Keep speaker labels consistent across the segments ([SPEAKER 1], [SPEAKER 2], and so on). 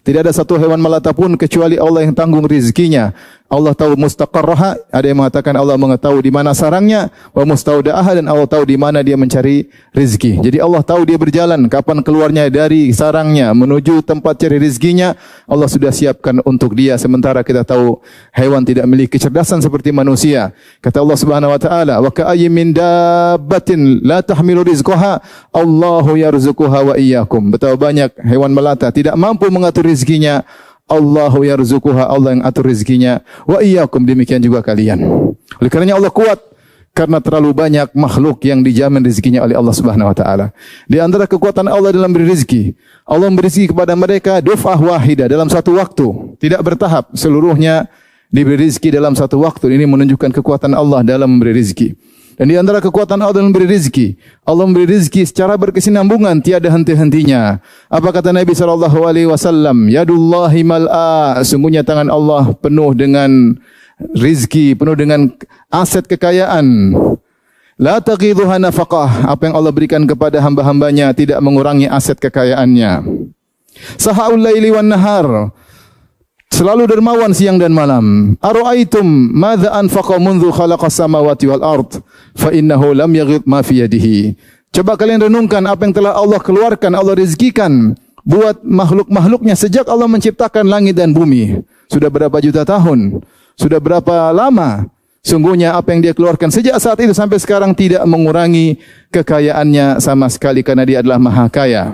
[SPEAKER 1] Tidak ada satu hewan melata pun kecuali Allah yang tanggung rizkinya. Allah tahu mustaqarraha, ada yang mengatakan Allah mengetahui di mana sarangnya, wa mustaudaha, dan Allah tahu di mana dia mencari rizki. Jadi Allah tahu dia berjalan, kapan keluarnya dari sarangnya menuju tempat cari rizkinya, Allah sudah siapkan untuk dia. Sementara kita tahu hewan tidak memiliki kecerdasan seperti manusia. Kata Allah Subhanahu wa taala, wa ka'ayyin min dabbatin la tahmilu rizqaha Allahu yarzuquha wa iyyakum. Betapa banyak hewan melata tidak mampu mengatur rizkinya, Allahu yarzuquha, Allah yang atur rezekinya, wa iyyakum, demikian juga kalian. Oleh karenanya Allah kuat karena terlalu banyak makhluk yang dijamin rezekinya oleh Allah Subhanahu wa taala. Di antara kekuatan Allah dalam beri rezeki, Allah memberi rezeki kepada mereka duf'ah wahidah, dalam satu waktu, tidak bertahap, seluruhnya diberi rezeki dalam satu waktu. Ini menunjukkan kekuatan Allah dalam memberi rezeki. Dan di antara kekuatan Allah dalam memberi rezeki, Allah memberi rezeki secara berkesinambungan, tiada henti-hentinya. Apa kata Nabi SAW? Yadullahi mal'a, sungguhnya tangan Allah penuh dengan rezeki, penuh dengan aset kekayaan. La taqidhuha nafaqah, apa yang Allah berikan kepada hamba-hambanya tidak mengurangi aset kekayaannya. Sahaul laili wan nahar, selalu dermawan siang dan malam. Ara'aitum madza anfaqa mundzu khalaqas samawati wal ard fa innahu lam yaghid ma fi yadihi. Coba kalian renungkan apa yang telah Allah keluarkan, Allah rezekikan buat makhluk-makhluknya sejak Allah menciptakan langit dan bumi. Sudah berapa juta tahun? Sudah berapa lama? Sungguhnya apa yang dia keluarkan sejak saat itu sampai sekarang tidak mengurangi kekayaannya sama sekali, karena dia adalah maha kaya.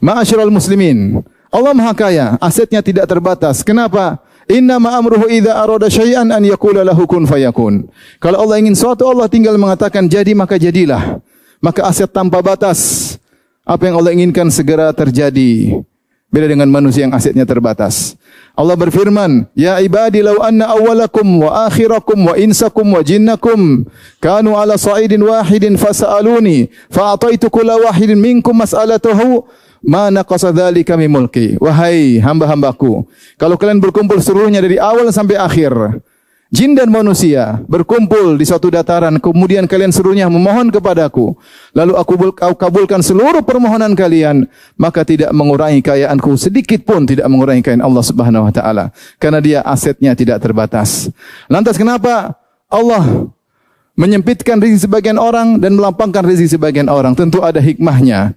[SPEAKER 1] Ma'asyiral muslimin, Allah maha kaya, asetnya tidak terbatas. Kenapa? Inna ma'amruhu idza arada syai'an an yaqula lahu kun fayakun. Kalau Allah ingin sesuatu, Allah tinggal mengatakan jadi maka jadilah. Maka aset tanpa batas. Apa yang Allah inginkan segera terjadi. Beda dengan manusia yang asetnya terbatas. Allah berfirman, Ya ibadi law anna awwalakum wa akhirakum wa insakum wa jinnakum kanu ala sa'idin wahidin fasa'aluni fa'ataitu kulla wahidin minkum mas'alatahu ma naqasa dzalika min mulki. Wahai hamba-hambaku, kalau kalian berkumpul seluruhnya dari awal sampai akhir, jin dan manusia berkumpul di suatu dataran, kemudian kalian seluruhnya memohon kepadaku, lalu aku kabulkan seluruh permohonan kalian, maka tidak mengurangi kekayaanku sedikit pun, tidak mengurangi kekayaan Allah Subhanahu wa taala, karena dia asetnya tidak terbatas. Lantas kenapa Allah menyempitkan rezeki sebagian orang dan melampangkan rezeki sebagian orang? Tentu ada hikmahnya.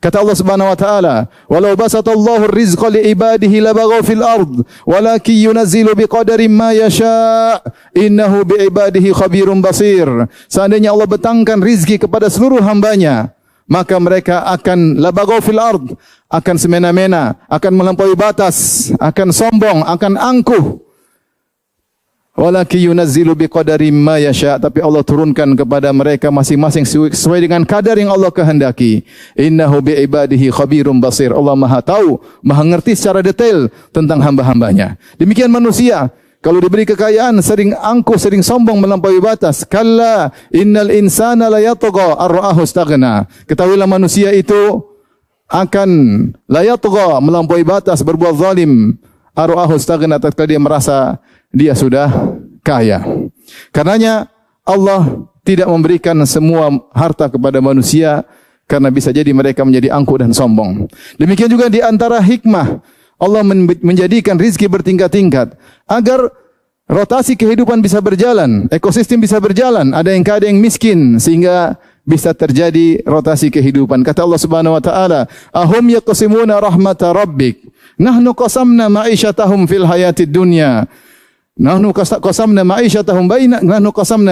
[SPEAKER 1] Kata Allah Subhanahu wa taala, "Walau basatallahu ar-rizqa li ibadihi labaghaw fil ard, walakin yunazzilu biqadarin ma yasha', innahu bi ibadihi khabirum basir." Seandainya Allah betangkan rizki kepada seluruh hambanya, maka mereka akan labaghaw fil ard, akan semena-mena, akan melampaui batas, akan sombong, akan angkuh. Walakin yunazzilu biqadarin ma yasha', tapi Allah turunkan kepada mereka masing-masing sesuai dengan kadar yang Allah kehendaki. Innahu bi ibadihi khabirum basir. Allah Maha tahu, Maha ngerti secara detail tentang hamba-hambanya. Demikian manusia, kalau diberi kekayaan sering angkuh, sering sombong, melampaui batas. Kalla innal insana la yatgha ar-ra'ahu istaghna. Ketahuilah manusia itu akan la yatgha, melampaui batas, berbuat zalim. Ar-ra'ahu istaghna, tatkala dia merasa dia sudah kaya. Karenanya Allah tidak memberikan semua harta kepada manusia, karena bisa jadi mereka menjadi angkuh dan sombong. Demikian juga di antara hikmah Allah menjadikan rizki bertingkat-tingkat agar rotasi kehidupan bisa berjalan, ekosistem bisa berjalan. Ada yang kaya, ada yang miskin, sehingga bisa terjadi rotasi kehidupan. Kata Allah Subhanahu wa taala, "Ahum yaqsimuna rahmata rabbik, nahnu qasamna ma'isyatahum fil hayatid dunya." Nahnu qasamna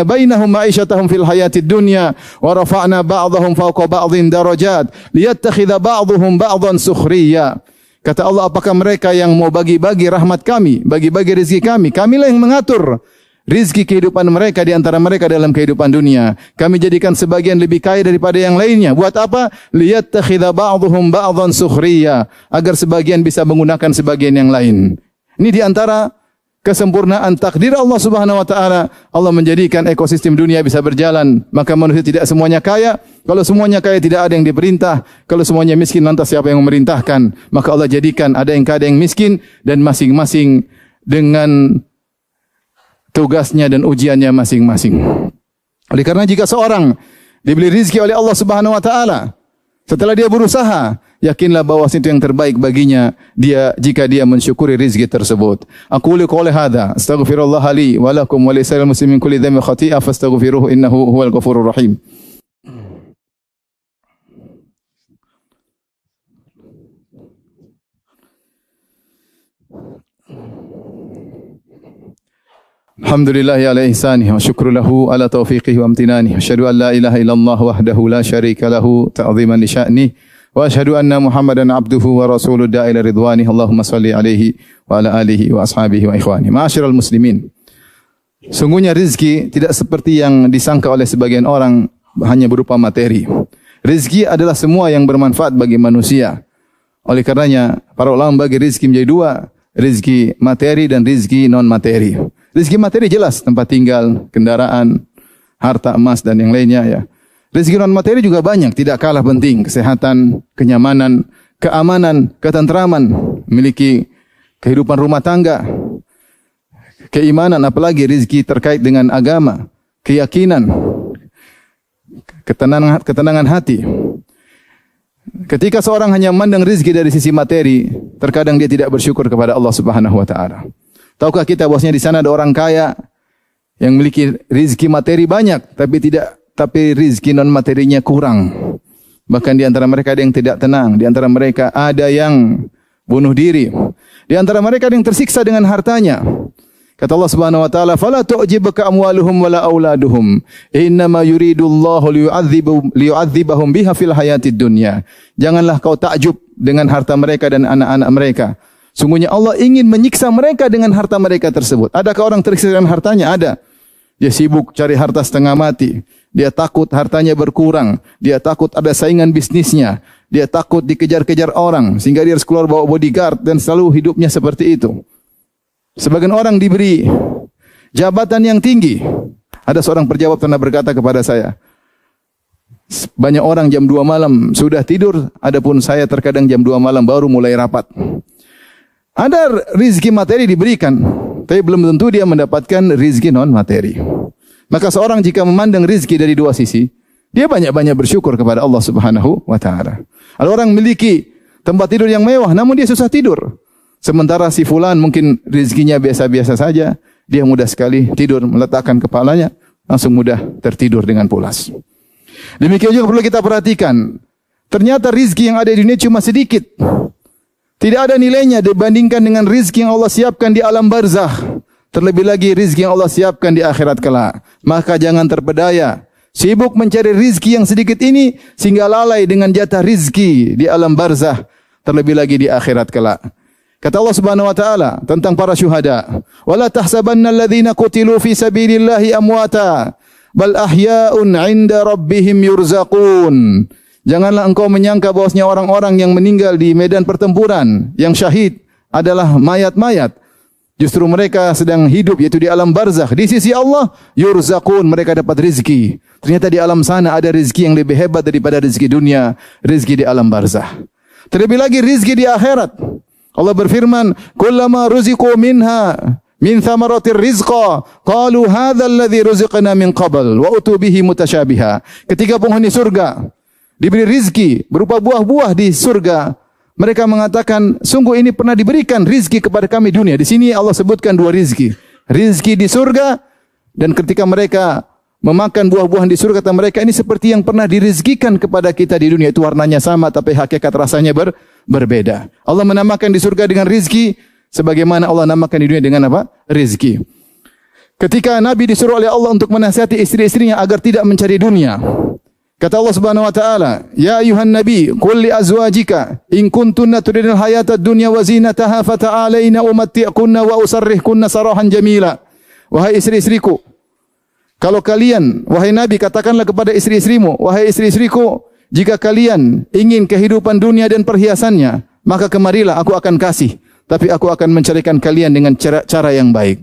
[SPEAKER 1] bainahum ma'isyatahum fil hayatid dunya wa rafa'na ba'dahum fawqa ba'dhin darajat liyattakhidha ba'dhum ba'dhan sukhriya. Kata Allah, apakah mereka yang mau bagi-bagi rahmat kami, bagi-bagi rezeki kami? Kamilah yang mengatur rezeki kehidupan mereka di antara mereka dalam kehidupan dunia. Kami jadikan sebagian lebih kaya daripada yang lainnya. Buat apa? Liyattakhidha ba'dhum ba'dhan sukhriya, agar sebagian bisa menggunakan sebagian yang lain. Ini di antara kesempurnaan takdir Allah Subhanahu wa taala. Allah menjadikan ekosistem dunia bisa berjalan. Maka manusia tidak semuanya kaya. Kalau semuanya kaya tidak ada yang diperintah. Kalau semuanya miskin, lantas siapa yang memerintahkan? Maka Allah jadikan ada yang kaya, ada yang miskin, dan masing-masing dengan tugasnya dan ujiannya masing-masing. Oleh karena jika seorang diberi rezeki oleh Allah Subhanahu wa taala, setelah dia berusaha, yakinlah bahwa itu yang terbaik baginya jika dia mensyukuri rizki tersebut. Aqulu qouli hadza astaghfirullah li wa lakum wa lisa'il muslimin kulli dhanbin khati'ah fastaghfiruhu innahu huwal ghafurur rahim. Alhamdulillah ala ihsanihi wa syukru lahu ala taufiqihi wa amtinanihi. Asyhadu an la ilaha illallah wahdahu la syarika lahu ta'ziman li sya'nihi wa asyhadu anna Muhammadan abduhu wa rasuluhu da'ila ridwanihi. Allahumma salli alaihi wa ala alihi wa ashabihi wa ikhwani. Ma'asyiral muslimin. Sungguhnya rezeki tidak seperti yang disangka oleh sebagian orang hanya berupa materi. Rezeki adalah semua yang bermanfaat bagi manusia. Oleh karenanya para ulama bagi rezeki menjadi dua, rezeki materi dan rezeki non materi. Rezeki materi jelas, tempat tinggal, kendaraan, harta emas dan yang lainnya ya. Rezeki non materi juga banyak, tidak kalah penting, kesehatan, kenyamanan, keamanan, ketentraman, memiliki kehidupan rumah tangga, keimanan, apalagi rezeki terkait dengan agama, keyakinan, ketenangan hati. Ketika seorang hanya memandang rezeki dari sisi materi, terkadang dia tidak bersyukur kepada Allah Subhanahu wa taala. Tahukah kita bahwasanya di sana ada orang kaya yang memiliki rezeki materi banyak, tapi rezeki non materinya kurang. Bahkan di antara mereka ada yang tidak tenang, di antara mereka ada yang bunuh diri, di antara mereka ada yang tersiksa dengan hartanya. Kata Allah Subhanahu wa taala, "Fala tu'jibuka amwaluhum wala auladuhum, innama yuridullahu liyu'adzibahum biha fil hayatid dunya." Janganlah kau takjub dengan harta mereka dan anak-anak mereka. Sungguhnya Allah ingin menyiksa mereka dengan harta mereka tersebut. Adakah orang tersiksa dengan hartanya? Ada. Dia sibuk cari harta setengah mati. Dia takut hartanya berkurang. Dia takut ada saingan bisnisnya. Dia takut dikejar-kejar orang sehingga dia harus keluar bawa bodyguard dan selalu hidupnya seperti itu. Sebagian orang diberi jabatan yang tinggi. Ada seorang pejabat pernah berkata kepada saya, banyak orang jam 2 malam sudah tidur, adapun saya terkadang jam 2 malam baru mulai rapat. Ada rizki materi diberikan, tapi belum tentu dia mendapatkan rizki non materi. Maka seorang jika memandang rizki dari dua sisi, dia banyak-banyak bersyukur kepada Allah Subhanahu wa taala. Ada orang memiliki tempat tidur yang mewah, namun dia susah tidur. Sementara si fulan mungkin rizkinya biasa-biasa saja, dia mudah sekali tidur, meletakkan kepalanya, langsung mudah tertidur dengan pulas. Demikian juga perlu kita perhatikan, ternyata rizki yang ada di dunia cuma sedikit. Tidak ada nilainya dibandingkan dengan rizki yang Allah siapkan di alam barzakh. Terlebih lagi rizki yang Allah siapkan di akhirat kelak. Maka jangan terpedaya, sibuk mencari rizki yang sedikit ini sehingga lalai dengan jatah rizki di alam barzakh. Terlebih lagi di akhirat kelak. Kata Allah Subhanahu wa taala tentang para syuhada, "Wala tahsabanna alladhina qutilu fi sabilillahi amwata, bal ahya'un 'inda rabbihim yurzaqun." Janganlah engkau menyangka bahwasanya orang-orang yang meninggal di medan pertempuran, yang syahid adalah mayat-mayat. Justru mereka sedang hidup, yaitu di alam barzakh. Di sisi Allah, yurzaqun, mereka dapat rizki. Ternyata di alam sana ada rizki yang lebih hebat daripada rizki dunia, rizki di alam barzakh. Terlebih lagi rizki di akhirat. Allah berfirman, "Kullama ruziqu minha min thamaratir rizqa, qalu hadha alladhi ruziqna min qabl, wa utu bihi mutasyabiha." Ketika penghuni surga diberi rizki berupa buah-buah di surga, mereka mengatakan, sungguh ini pernah diberikan rizki kepada kami dunia. Di sini Allah sebutkan dua rizki. Rizki di surga, dan ketika mereka memakan buah-buahan di surga, kata mereka, ini seperti yang pernah dirizkikan kepada kita di dunia. Itu warnanya sama, tapi hakikat rasanya berbeda. Allah menamakan di surga dengan rizki, sebagaimana Allah namakan di dunia dengan apa? Rizki. Ketika Nabi disuruh oleh Allah untuk menasihati istri-istrinya agar tidak mencari dunia, kata Allah Subhanahu wa taala, "Ya ayuhan nabi, qul li azwajika in kuntunna turidul hayatad dunya wa zinataha fata'alaina umatti'kunna wa usarrihkunna sarahan jamila." Wahai istri-istriku, kalau kalian, wahai Nabi, katakanlah kepada istri-istrimu, wahai istri-istriku, jika kalian ingin kehidupan dunia dan perhiasannya, maka kemarilah, aku akan kasih, tapi aku akan mencarikan kalian dengan cara yang baik.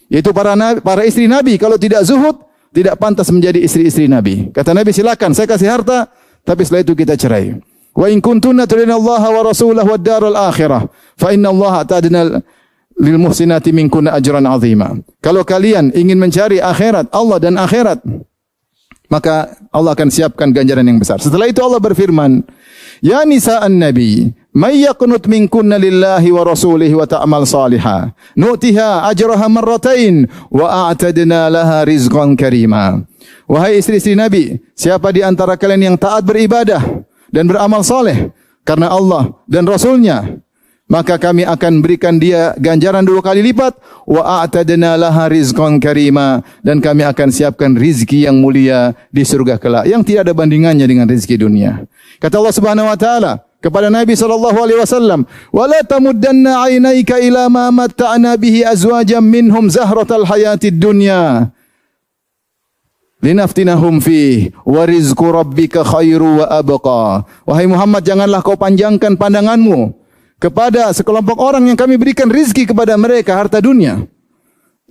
[SPEAKER 1] Yaitu para istri Nabi, kalau tidak zuhud, tidak pantas menjadi istri-istri Nabi. Kata Nabi, silakan saya kasih harta, tapi setelah itu kita cerai. Wa in kuntunna turidna Allah wa rasulahu wad daral akhirah, fa inna Allah atadna lil muhsinati minkunna ajran azima. Kalau kalian ingin mencari akhirat, Allah dan akhirat, maka Allah akan siapkan ganjaran yang besar. Setelah itu Allah berfirman, Ya nisa'an nabi, may yaqnut minkunna lillahi wa rasulihi wa ta'mal salihah, nu'tiha ajraha marratain wa a'tadna laha rizqan karima. Wahai istri-istri Nabi, siapa di antara kalian yang taat beribadah dan beramal saleh karena Allah dan Rasulnya, maka kami akan berikan dia ganjaran 2 kali lipat, wa a'tadna laha rizqan karima, dan kami akan siapkan rizki yang mulia di surga kelak yang tidak ada bandingannya dengan rizki dunia. Kata Allah Subhanahu wa taala kepada Nabi sallallahu alaihi wasallam, "Wa la tamuddanna 'ainaika ila ma matta'na bihi azwajan minhum zahratal hayatid dunya linaftinahum fi wa rizqu rabbika khairu wa abqa." Wahai Muhammad, janganlah kau panjangkan pandanganmu kepada sekelompok orang yang kami berikan rizki kepada mereka harta dunia.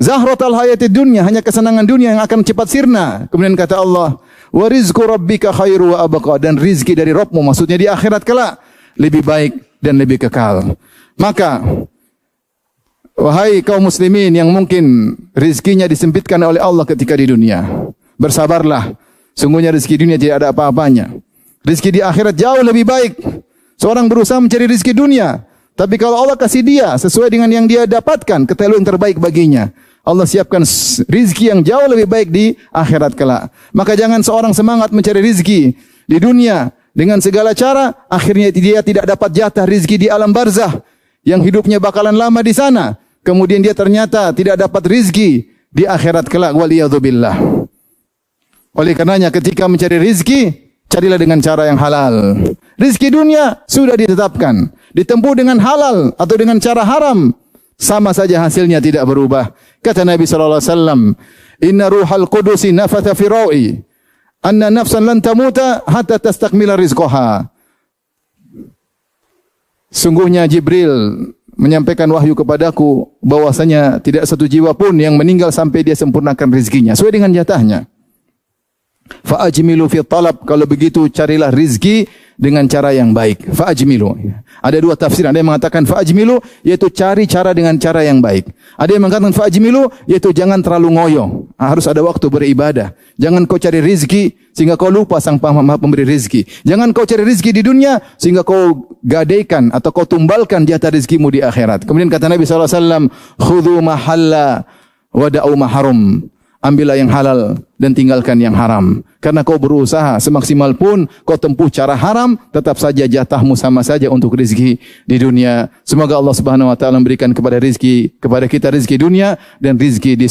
[SPEAKER 1] Zahratal hayatid dunya, hanya kesenangan dunia yang akan cepat sirna. Kemudian kata Allah, wa rizqu rabbika khairu wa abqa, dan rizki dari Rabbmu, maksudnya di akhirat kelak, lebih baik dan lebih kekal. Maka wahai kaum muslimin yang mungkin rizkinya disempitkan oleh Allah ketika di dunia, bersabarlah. Sungguhnya rizki dunia tidak ada apa-apanya. Rizki di akhirat jauh lebih baik. Seorang berusaha mencari rizki dunia, tapi kalau Allah kasih dia sesuai dengan yang dia dapatkan, ketahui yang terbaik baginya. Allah siapkan rizki yang jauh lebih baik di akhirat kelak. Maka jangan seorang semangat mencari rizki di dunia dengan segala cara, akhirnya dia tidak dapat jatah rizki di alam barzah yang hidupnya bakalan lama di sana. Kemudian dia ternyata tidak dapat rizki di akhirat kelak. Waliyadzubillah. Oleh karenanya ketika mencari rizki, carilah dengan cara yang halal. Rizki dunia sudah ditetapkan, ditempuh dengan halal atau dengan cara haram, sama saja hasilnya tidak berubah. Kata Nabi sallallahu alaihi wasallam, "Inna ruhal qudusi nafatha fi rawi, anna nafsan lan tamuta hatta tastakmila rizqaha." Sungguhnya Jibril menyampaikan wahyu kepadaku bahwasanya tidak satu jiwa pun yang meninggal sampai dia sempurnakan rezekinya sesuai dengan jatahnya. Fa ajmilu fi talab, kalau begitu carilah rizki dengan cara yang baik. Fa ajmilu. Ada 2 tafsir. Ada yang mengatakan fa ajmilu yaitu cari cara dengan cara yang baik. Ada yang mengatakan fa ajmilu yaitu jangan terlalu ngoyo. Harus ada waktu beribadah. Jangan kau cari rizki sehingga kau lupa sang Maha Pemberi rizki. Jangan kau cari rizki di dunia sehingga kau gadaikan atau kau tumbalkan jatah rizkimu di akhirat. Kemudian kata Nabi sallallahu alaihi wasallam, "Khudhu ma halla wa da'u ma haram." Ambillah yang halal dan tinggalkan yang haram. Karena kau berusaha semaksimal pun kau tempuh cara haram, tetap saja jatahmu sama saja untuk rezeki di dunia. Semoga Allah Subhanahu wa taala memberikan kepada kita rezeki dunia dan rezeki di